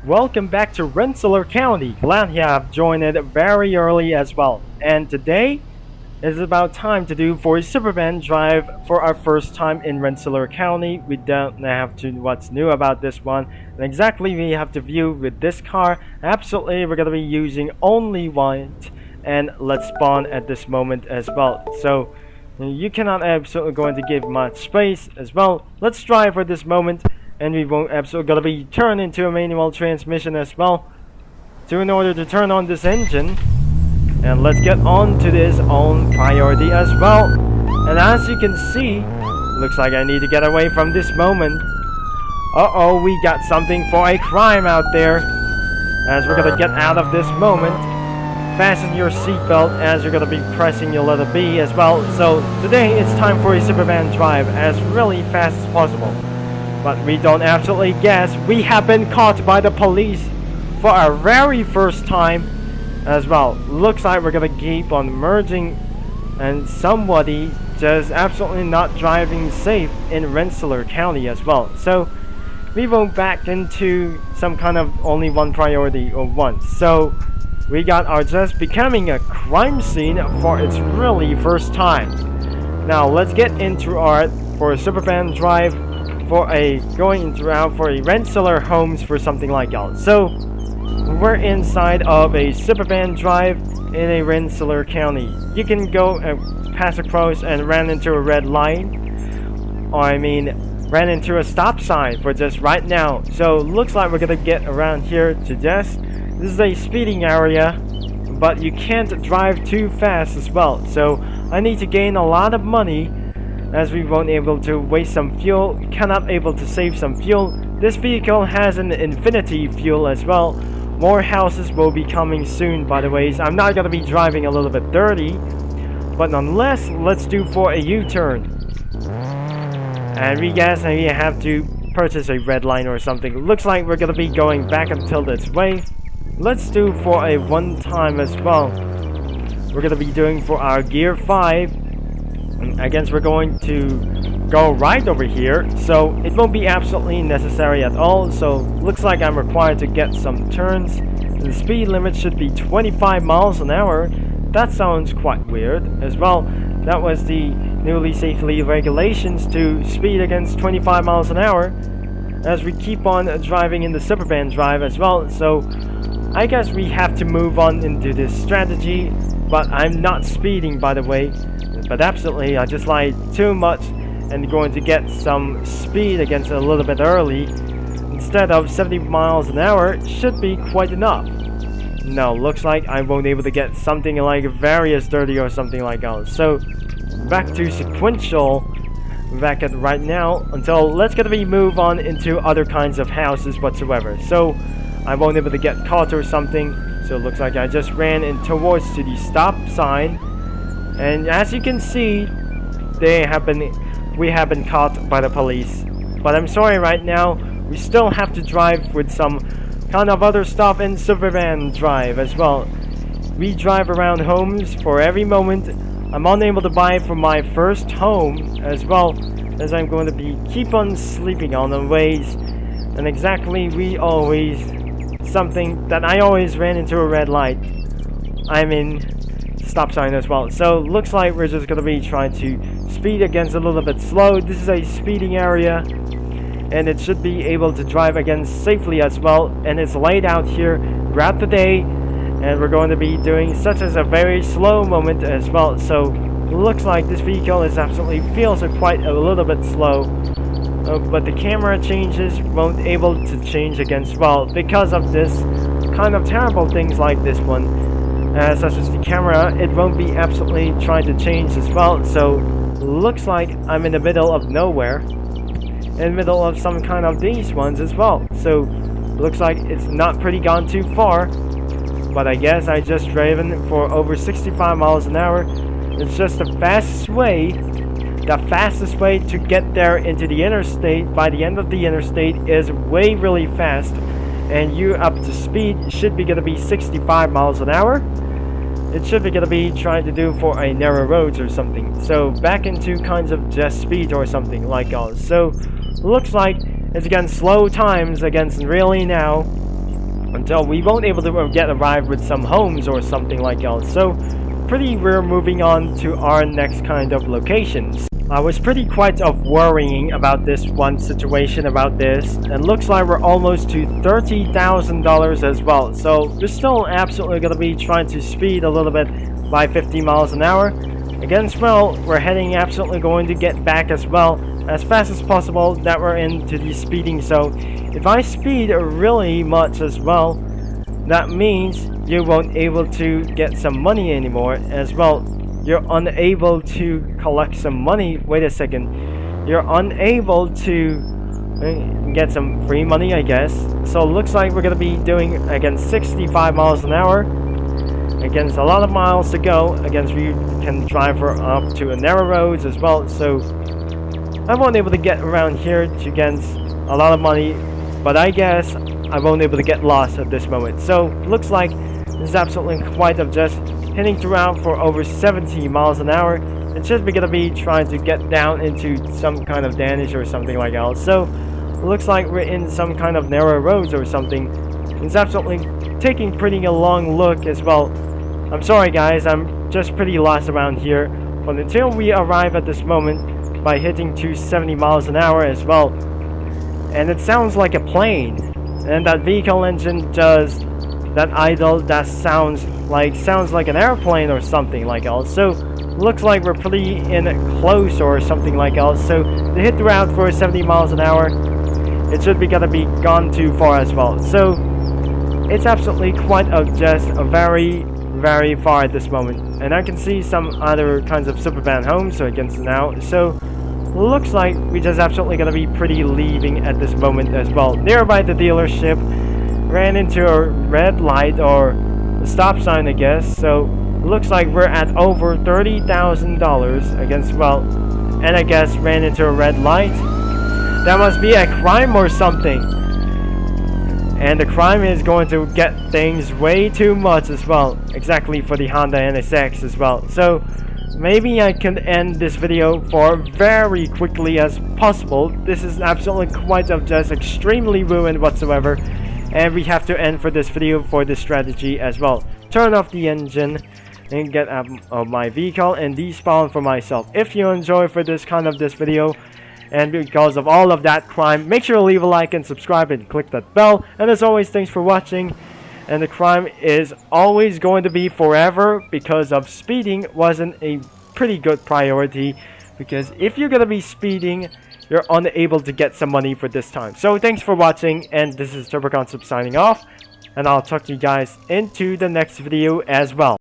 Welcome back to Rensselaer County. Glad you have joined it very early as well. And today is about time to do for a Suburban drive for our first time in Rensselaer County. We don't have to what's new about this one. And exactly we have to view with this car. Absolutely we're gonna be using only white and let's spawn at this moment as well. So you cannot absolutely going to give much space as well. Let's drive for this moment. And we won't absolutely gonna be turned into a manual transmission as well. So in order to turn on this engine, and let's get on to this on priority as well. And as you can see, looks like I need to get away from this moment. Uh-oh, we got something for a crime out there. As we're gonna get out of this moment, fasten your seatbelt as you're gonna be pressing your letter B as well. So today it's time for a Suburban drive as really fast as possible. But we don't absolutely guess. We have been caught by the police for our very first time as well. Looks like we're gonna keep on merging and somebody just absolutely not driving safe in Rensselaer County as well. So we went back into some kind of only one priority or one. So we got our just becoming a crime scene for its really first time. Now let's get into our for a Suburban drive for a going throughout for a Rensselaer homes for something like that. So we're inside of a Suburban drive in a Rensselaer County. You can go pass across and ran into a red light, or ran into a stop sign for just right now. So looks like we're gonna get around here to this is a speeding area, but you can't drive too fast as well. So I need to gain a lot of money as we won't able to waste some fuel, cannot able to save some fuel. This vehicle has an infinity fuel as well. More houses will be coming soon, by the way. So I'm not gonna be driving a little bit dirty, but nonetheless, let's do for a U-turn. And we guess we have to purchase a red line or something. Looks like we're gonna be going back until this way. Let's do for a one time as well. We're gonna be doing for our gear 5. I guess we're going to go right over here, so it won't be absolutely necessary at all. So looks like I'm required to get some turns. The speed limit should be 25 miles an hour. That sounds quite weird as well. That was the newly safely regulations to speed against 25 miles an hour as we keep on driving in the Suburban drive as well. So I guess we have to move on into this strategy, but I'm not speeding, by the way. But absolutely, I just lied too much and going to get some speed against a little bit early. Instead of 70 miles an hour, should be quite enough. No, looks like I won't able to get something like various 30 or something like that. So back to sequential back at right now until let's get to move on into other kinds of houses whatsoever. So I won't able to get caught or something. So it looks like I just ran in towards to the stop sign. And as you can see, we have been caught by the police. But I'm sorry right now, we still have to drive with some kind of other stuff in Suburban drive as well. We drive around homes for every moment. I'm unable to buy for my first home as well, as I'm going to be keep on sleeping on the ways. And exactly we always something that I always ran into a red light. Stop sign as well. So looks like we're just gonna be trying to speed against a little bit slow. This is a speeding area and it should be able to drive against safely as well, and it's laid out here throughout the day, and we're going to be doing such as a very slow moment as well. So looks like this vehicle is absolutely feels quite a little bit slow, but the camera changes won't able to change against well because of this kind of terrible things like this one. Such as the camera, it won't be absolutely trying to change as well. So looks like I'm in the middle of nowhere, in the middle of some kind of these ones as well. So looks like it's not pretty gone too far, but I guess I just driven for over 65 miles an hour. It's just the fastest way to get there into the interstate. By the end of the interstate is way really fast, and you up to speed should be gonna be 65 miles an hour. It should be gonna be trying to do for a narrow roads or something. So back into kinds of just speed or something like that. So looks like it's against slow times against really now. until we won't able to get arrived with some homes or something like else. So we're moving on to our next kind of locations. I was pretty quite of worrying about this one situation about this, and looks like we're almost to $30,000 as well. So we're still absolutely gonna be trying to speed a little bit by 50 miles an hour. Again as well, we're heading absolutely going to get back as well as fast as possible that we're into the speeding. So if I speed really much as well, that means you won't able to get some money anymore as well. You're unable to collect some money. Wait a second. You're unable to get some free money, I guess. So it looks like we're going to be doing, again, 65 miles an hour. Against a lot of miles to go. Against we can drive for up to narrow roads as well. So I won't able to get around here to get a lot of money. But I guess I won't able to get lost at this moment. So looks like this is absolutely quite of just heading throughout for over 70 miles an hour. It should be gonna be trying to get down into some kind of damage or something like that. So looks like we're in some kind of narrow roads or something. It's absolutely taking pretty a long look as well. I'm sorry guys, I'm just pretty lost around here. But until we arrive at this moment by hitting 270 miles an hour as well. And it sounds like a plane. And that vehicle engine does that idle, that sounds like an airplane or something like else. So looks like we're pretty in close or something like else. So to hit the route for 70 miles an hour, it should be gonna be gone too far as well. So it's absolutely quite just a very far at this moment. And I can see some other kinds of Suburban homes against now. So looks like we just absolutely gonna be pretty leaving at this moment as well. Nearby the dealership, ran into a red light or a stop sign, I guess. So looks like we're at over $30,000 against, well, and I guess ran into a red light. That must be a crime or something. And the crime is going to get things way too much as well. Exactly for the Honda NSX as well. So maybe I can end this video for very quickly as possible. This is absolutely quite of just extremely ruined whatsoever. And we have to end for this video for this strategy as well. Turn off the engine and get out of my vehicle and despawn for myself. If you enjoy for this kind of this video and because of all of that crime, make sure to leave a like and subscribe and click that bell. And as always, thanks for watching. And the crime is always going to be forever because of speeding wasn't a pretty good priority. Because if you're gonna be speeding, you're unable to get some money for this time. So thanks for watching, and this is Turboconcept signing off, and I'll talk to you guys into the next video as well.